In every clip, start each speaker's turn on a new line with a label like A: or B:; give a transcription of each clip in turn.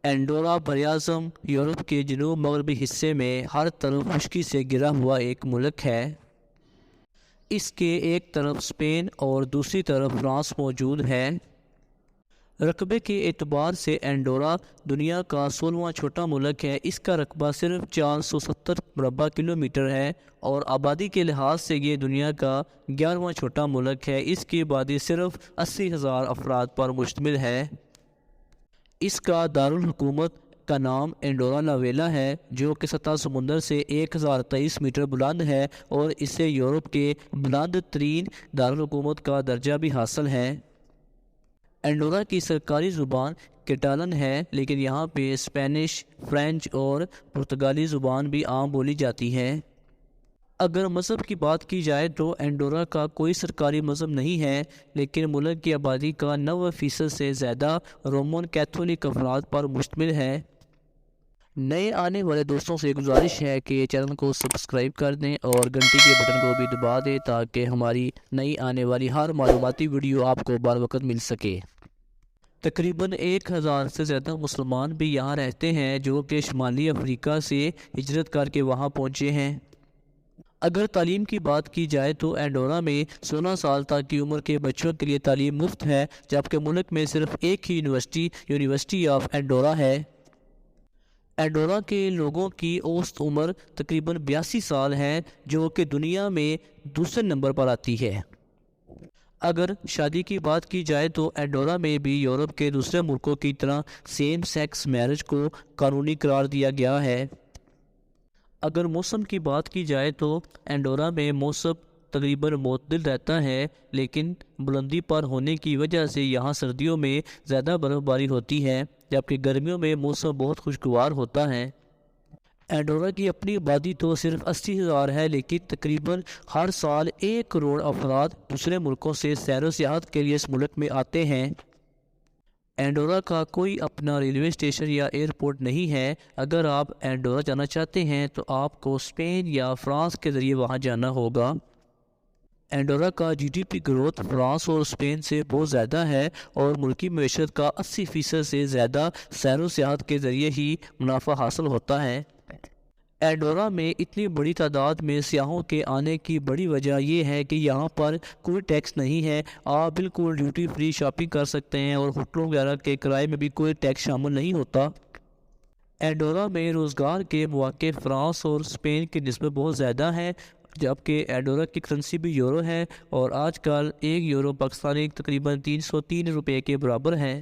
A: اینڈورا براعظم یورپ کے جنوب مغربی حصے میں ہر طرف خشکی سے گھرا ہوا ایک ملک ہے۔ اس کے ایک طرف اسپین اور دوسری طرف فرانس موجود ہے۔ رقبے کے اعتبار سے اینڈورا دنیا کا 16واں چھوٹا ملک ہے۔ اس کا رقبہ صرف 470 مربع کلومیٹر ہے اور آبادی کے لحاظ سے یہ دنیا کا 11واں چھوٹا ملک ہے۔ اس کی آبادی صرف 80,000 افراد پر مشتمل ہے۔ اس کا دارالحکومت کا نام اینڈورا لا ویلا ہے، جو کہ سطح سمندر سے 1023 میٹر بلند ہے اور اسے یورپ کے بلند ترین دارالحکومت کا درجہ بھی حاصل ہے۔ اینڈورا کی سرکاری زبان کیٹالن ہے، لیکن یہاں پہ اسپینش، فرینچ اور پرتگالی زبان بھی عام بولی جاتی ہے۔ اگر مذہب کی بات کی جائے تو اینڈورا کا کوئی سرکاری مذہب نہیں ہے، لیکن ملک کی آبادی کا 90% سے زیادہ رومن کیتھولک افراد پر مشتمل ہے۔ نئے آنے والے دوستوں سے گزارش ہے کہ چینل کو سبسکرائب کر دیں اور گھنٹی کے بٹن کو بھی دبا دیں تاکہ ہماری نئی آنے والی ہر معلوماتی ویڈیو آپ کو بر وقت مل سکے۔ تقریباً 1000 سے زیادہ مسلمان بھی یہاں رہتے ہیں، جو کہ شمالی افریقہ سے ہجرت کر کے وہاں پہنچے ہیں۔ اگر تعلیم کی بات کی جائے تو اینڈورا میں 16 سال تک کی عمر کے بچوں کے لیے تعلیم مفت ہے، جبکہ ملک میں صرف ایک ہی یونیورسٹی آف اینڈورا ہے۔ اینڈورا کے لوگوں کی اوسط عمر تقریباً 82 سال ہے، جو کہ دنیا میں دوسرے نمبر پر آتی ہے۔ اگر شادی کی بات کی جائے تو اینڈورا میں بھی یورپ کے دوسرے ملکوں کی طرح سیم سیکس میرج کو قانونی قرار دیا گیا ہے۔ اگر موسم کی بات کی جائے تو اینڈورا میں موسم تقریباً معتدل رہتا ہے، لیکن بلندی پر ہونے کی وجہ سے یہاں سردیوں میں زیادہ برف باری ہوتی ہے، جبکہ گرمیوں میں موسم بہت خوشگوار ہوتا ہے۔ اینڈورا کی اپنی آبادی تو صرف 80,000 ہے، لیکن تقریباً ہر سال 1 کروڑ افراد دوسرے ملکوں سے سیر و سیاحت کے لیے اس ملک میں آتے ہیں۔ اینڈورا کا کوئی اپنا ریلوے اسٹیشن یا ایئرپورٹ نہیں ہے۔ اگر آپ اینڈورا جانا چاہتے ہیں تو آپ کو اسپین یا فرانس کے ذریعے وہاں جانا ہوگا۔ اینڈورا کا GDP گروتھ فرانس اور اسپین سے بہت زیادہ ہے اور ملکی معیشت کا 80% سے زیادہ سیر و سیاحت کے ذریعے ہی منافع حاصل ہوتا ہے۔ اینڈورا میں اتنی بڑی تعداد میں سیاحوں کے آنے کی بڑی وجہ یہ ہے کہ یہاں پر کوئی ٹیکس نہیں ہے۔ آپ بالکل ڈیوٹی فری شاپنگ کر سکتے ہیں اور ہوٹلوں وغیرہ کے کرائے میں بھی کوئی ٹیکس شامل نہیں ہوتا۔ اینڈورا میں روزگار کے مواقع فرانس اور اسپین کی نسبت بہت زیادہ ہیں، جبکہ اینڈورا کی کرنسی بھی یورو ہے اور آج کل 1 یورو پاکستانی تقریباً 303 روپے کے برابر ہے۔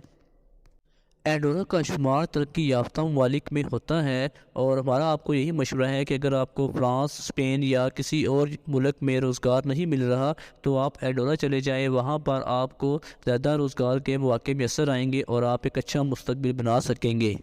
A: اینڈورا کا شمار ترقی یافتہ ممالک میں ہوتا ہے اور ہمارا آپ کو یہی مشورہ ہے کہ اگر آپ کو فرانس، اسپین یا کسی اور ملک میں روزگار نہیں مل رہا تو آپ اینڈورا چلے جائیں۔ وہاں پر آپ کو زیادہ روزگار کے مواقع میسر آئیں گے اور آپ ایک اچھا مستقبل بنا سکیں گے۔